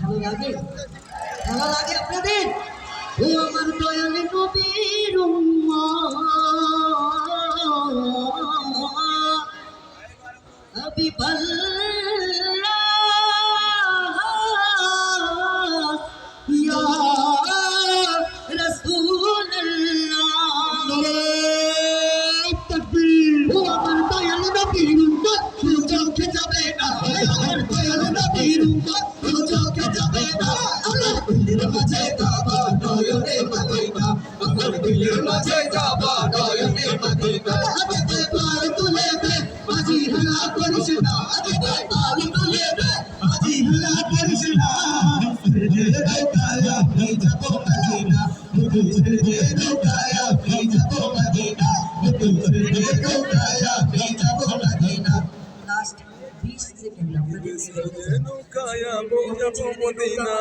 ভালো লাগে? ভালো লাগে আপনাদের? ও আমার দয়াল নবীর উম্মত হাবিবাল্লাহ ইয়া রাসূলুল্লাহ। ও আমার দয়াল নবীর উম্মত চোখে যাবে না, আমার দয়াল নবীর উম্মত চোখে যাবে না। আমার দিলের মাঝে কাবা নয়নে মদিনা, আমার দিলের মাঝে কাবা নয়নে মদিনা। হাতে পার তুলে দে মাঝি হেলা করিস না, হাতে পার তুলে দে মাঝি হেলা করিস না। নৌকায়া হয়ে যাবো মদিনা, নৌকায়া হয়ে যাবো মদিনা, নৌকায়া হয়ে যাবো মদিনা। লাস্ট 20 সেকেন্ড আপনাদের নৌকায়া হয়ে যাবো মদিনা।